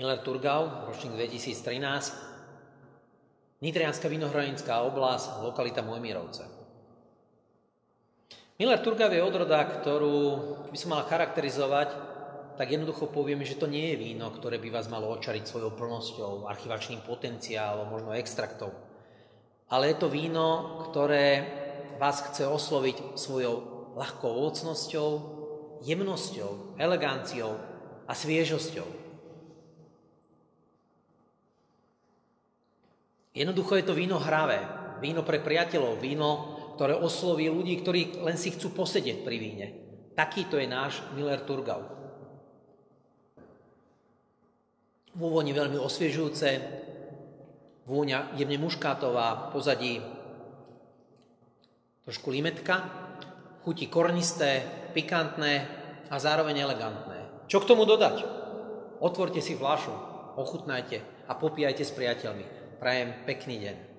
Miller Thurgau, ročník 2013, Nitrianska vinohradnícka oblasť, lokalita Mojmirovce. Miller Thurgau je odroda, ktorú by som mal charakterizovať, tak jednoducho povieme, že to nie je víno, ktoré by vás malo očariť svojou plnosťou, archivačným potenciálom, možno extraktou. Ale je to víno, ktoré vás chce osloviť svojou ľahkou ovocnosťou, jemnosťou, eleganciou a sviežosťou. Jednoducho je to víno hravé, víno pre priateľov, víno, ktoré osloví ľudí, ktorí len si chcú posedieť pri víne. Takýto je náš Miller Thurgau. Vôňa veľmi osviežujúce, vôňa jemne muškátová, pozadí trošku limetka, chuti kornisté, pikantné a zároveň elegantné. Čo k tomu dodať? Otvorte si fľašu, ochutnajte a popíjajte s priateľmi. Prajem pekný deň.